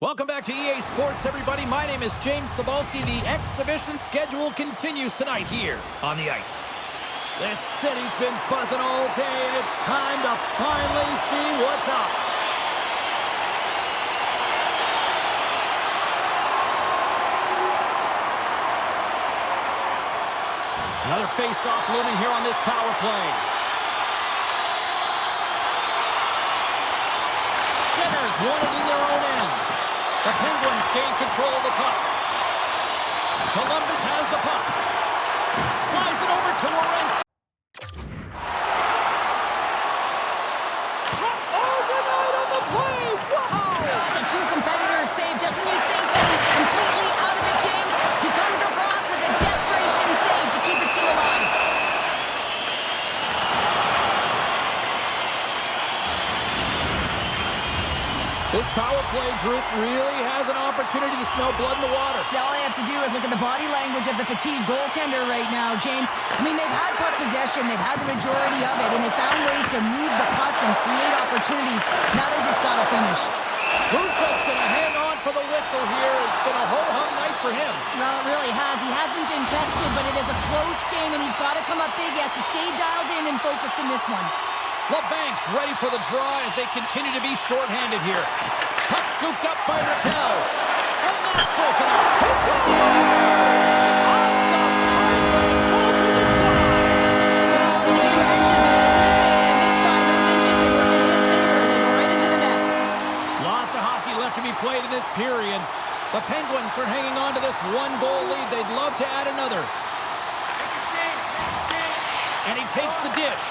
Welcome back to EA Sports, everybody. My name is James Cebulski. The exhibition schedule continues tonight here on the ice. This city's been buzzing all day, and it's time to finally see what's up. Another face-off looming here on this power play. Jenner's won it in their own end. The Penguins gain control of the puck. Columbus has the puck. Slides it over to Werenski. Denied on the play. Wow! That's a true competitor's save. Just when you think that he's completely out of it, James, he comes across with a desperation save to keep his team alive. This power play group really has an opportunity to smell blood in the water. Yeah, all I have to do is look at the body language of the fatigued goaltender right now, James. I mean, they've had puck possession, they've had the majority of it, and they found ways to move the puck and create opportunities. Now they just got to finish. Gustav's going to hang on for the whistle here. It's been a ho-hum night for him. Well, it really has. He hasn't been tested, but it is a close game, and he's got to come up big. He has to stay dialed in and focused in this one. LeBank's ready for the draw as they continue to be shorthanded here. Puck scooped up by Raquel. And that's broken up. He scores! Off the pipe, ball to the twine. Well, he wrenches it, and this time the inches are working in his favor, and they go right into the net. Lots of hockey left to be played in this period. The Penguins are hanging on to this one-goal lead. They'd love to add another. And he takes the dish.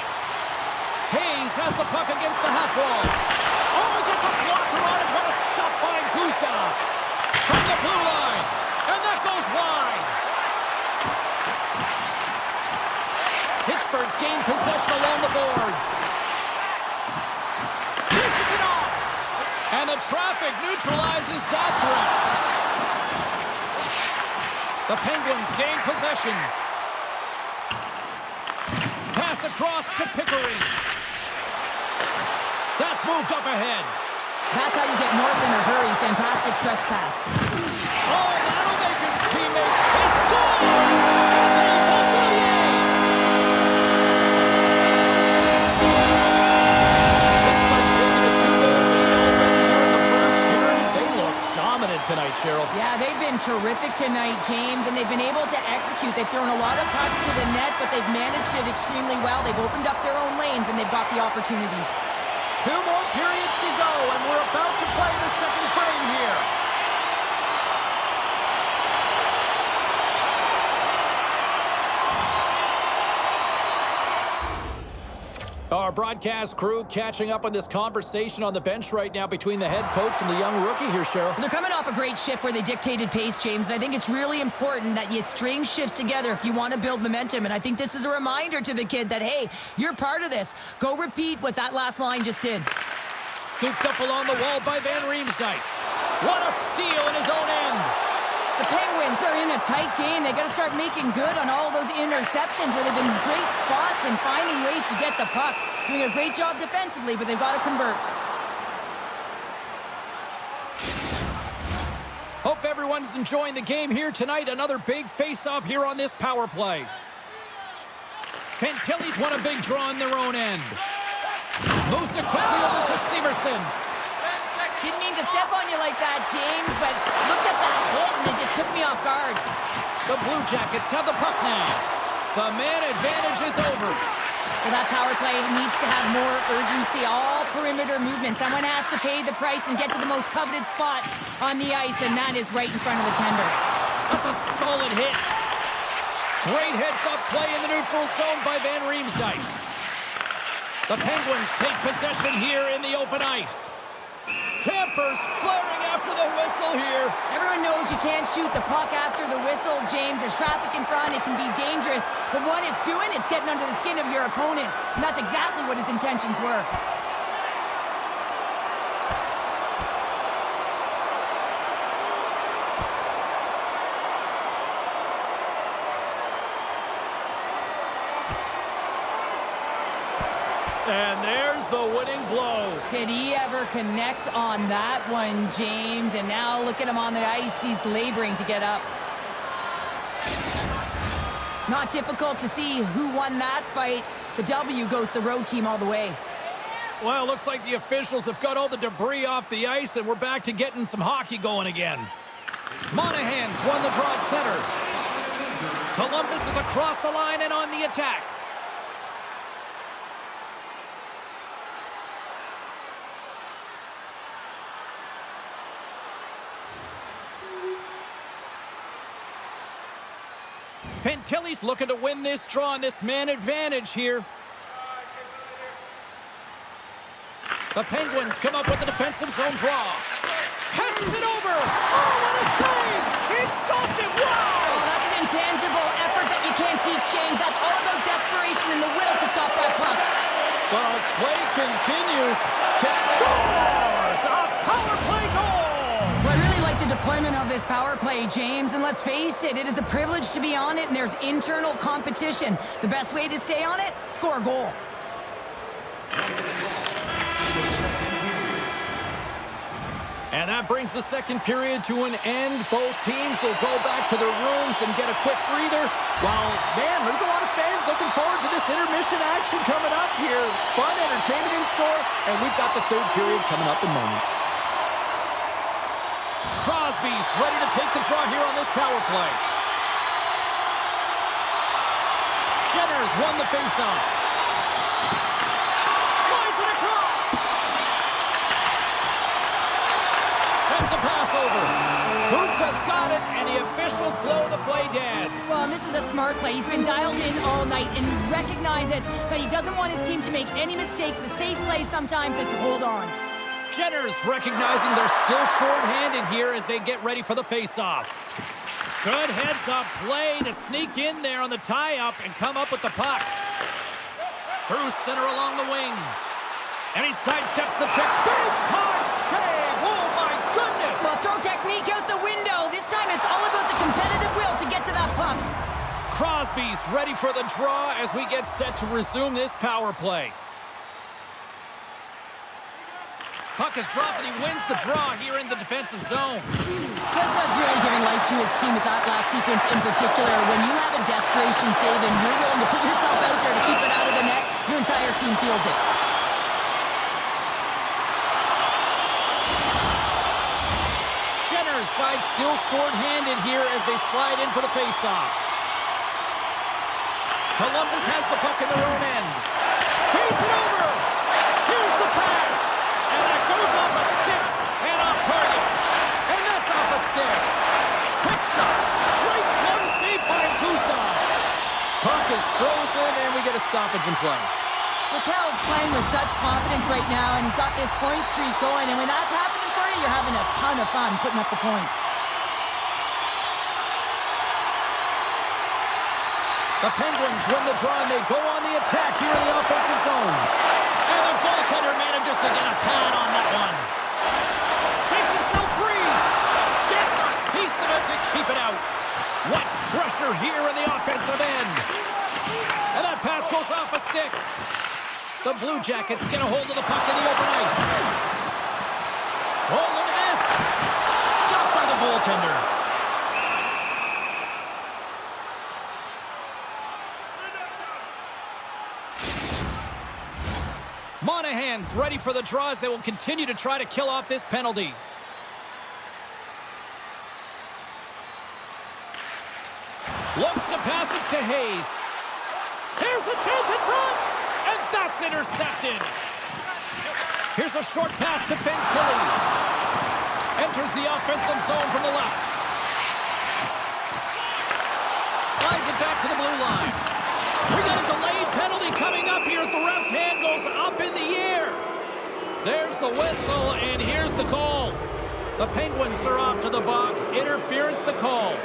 Hayes has the puck against the half wall. Oh, he gets a blocker on it. What a stop by Gustav. From the blue line. And that goes wide. Pittsburgh's gained possession along the boards. Dishes it off. And the traffic neutralizes that threat. The Penguins gain possession. Pass across to Pickering. That's moved up ahead. That's how you get north in a hurry. Fantastic stretch pass. Oh, that'll make his teammates. He scores! Anthony Beauvillier! Pittsburgh's taking a 2-goal lead already here in the first period. They look dominant tonight, Cheryl. Yeah, they've been terrific tonight, James, and they've been able to execute. They've thrown a lot of pucks to the net, but they've managed it extremely well. They've opened up their own lanes, and they've got the opportunities. 2 more periods to go, and we're about to play the second frame here. Our broadcast crew catching up on this conversation on the bench right now between the head coach and the young rookie here, Cheryl. They're coming off a great shift where they dictated pace, James, and I think it's really important that you string shifts together if you want to build momentum, and I think this is a reminder to the kid that, hey, you're part of this. Go repeat what that last line just did. Scooped up along the wall by Van Riemsdyk. What a steal in his own end. The Penguins are in a tight game. They got to start making good on all of those interceptions where they've been great spots and finding ways to get the puck. Doing a great job defensively, but they've got to convert. Hope everyone's enjoying the game here tonight. Another big face-off here on this power play. Fantilli's won a big draw on their own end. Moves it quickly over to Severson. Didn't mean to step on you like that, James, but looked at that hit and it just took me off guard. The Blue Jackets have the puck now. The man advantage is over. Well, that power play needs to have more urgency, all perimeter movement. Someone has to pay the price and get to the most coveted spot on the ice, and that is right in front of the tender. That's a solid hit. Great heads-up play in the neutral zone by Van Riemsdyk. The Penguins take possession here in the open ice. Tampers flaring after the whistle here. Everyone knows you can't shoot the puck after the whistle, James. There's traffic in front. It can be dangerous. But what it's doing, it's getting under the skin of your opponent. And that's exactly what his intentions were. And there's the winning blow. Did he ever connect on that one, James? And now look at him on the ice. He's laboring to get up. Not difficult to see who won that fight. The W goes the road team all the way. Well, looks like the officials have got all the debris off the ice, and we're back to getting some hockey going again. Monahan's won the draw at center. Columbus is across the line and on the attack. Fantilli's looking to win this draw on this man advantage here. The Penguins come up with a defensive zone draw. Passes it over. Oh, what a save! He stopped it. Wow! Oh, that's an intangible effort that you can't teach, James. That's all about desperation and the will to stop that puck. Well, as play continues, scores! A power play goal! Well, I really like the deployment of this power play, James. And let's face it, it is a privilege to be on it, and there's internal competition. The best way to stay on it, score a goal. And that brings the second period to an end. Both teams will go back to their rooms and get a quick breather. While, man, there's a lot of fans looking forward to this intermission action coming up here. Fun entertainment in store, and we've got the third period coming up in moments. Crosby's ready to take the draw here on this power play. Jenner's won the faceoff. Slides it across. Sends a pass over. Husta's got it, and the officials blow the play dead. Well, and this is a smart play. He's been dialed in all night and recognizes that he doesn't want his team to make any mistakes. The safe play sometimes is to hold on. Jenner's recognizing they're still short-handed here as they get ready for the face-off. Good heads-up play to sneak in there on the tie-up and come up with the puck. Through center along the wing. And he sidesteps the check. Big-time save! Oh, my goodness! Well, throw technique out the window. This time it's all about the competitive will to get to that puck. Crosby's ready for the draw as we get set to resume this power play. Puck is dropped, and he wins the draw here in the defensive zone. Husta's really giving life to his team with that last sequence in particular. When you have a desperation save and you're willing to put yourself out there to keep it out of the net, your entire team feels it. Jenner's side still short-handed here as they slide in for the face-off. Columbus has the puck in their own end. Feeds it over. Here's the pass. And that goes off a stick and off target. And that's off a stick. Quick shot. Great glove save by Gustav. Puck is frozen, and we get a stoppage in play. Raquel's playing with such confidence right now, and he's got this point streak going. And when that's happening for you, you're having a ton of fun putting up the points. The Penguins win the draw, and they go on the attack here in the offensive zone. And the goaltender manages to get a pad on that one. Shakes himself free. Gets a piece of it to keep it out. What pressure here in the offensive end. And that pass goes off a stick. The Blue Jackets get a hold of the puck in the open ice. Oh, look at this. Stopped by the goaltender. Monahan's ready for the draws. They will continue to try to kill off this penalty. Looks to pass it to Hayes. Here's a chance in front, and that's intercepted. Here's a short pass to Fantilli. Enters the offensive zone from the left. Slides it back to the blue line. We got a delayed penalty coming up here as the ref's hand goes up in the air. There's the whistle, and here's the call. The Penguins are off to the box. Interference the call.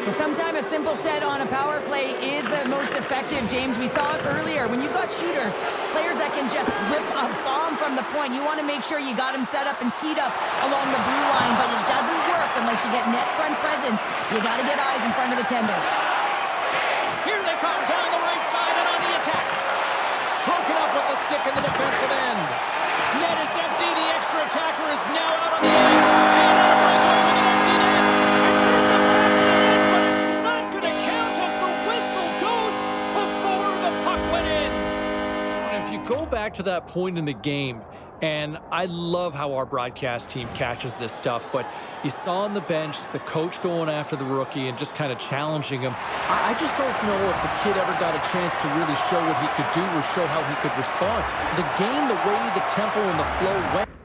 Well, sometimes a simple set on a power play is the most effective, James. We saw it earlier. When you've got shooters, players that can just rip a bomb from the point, you want to make sure you got them set up and teed up along the blue line, but it doesn't work unless you get net front presence. You got to get eyes in front of the tender. Here they come down the right side and on the attack. Broken up with the stick. stick in the defensive end. Net is empty. The extra attacker is now out on the ice. And on a breakaway with an empty net. It's in the back of the net, but it's not going to count as the whistle goes before the puck went in. And if you go back to that point in the game, and I love how our broadcast team catches this stuff, but you saw on the bench the coach going after the rookie and just kind of challenging him. I just don't know if the kid ever got a chance to really show what he could do or show how he could respond. The game, the way the tempo and the flow went.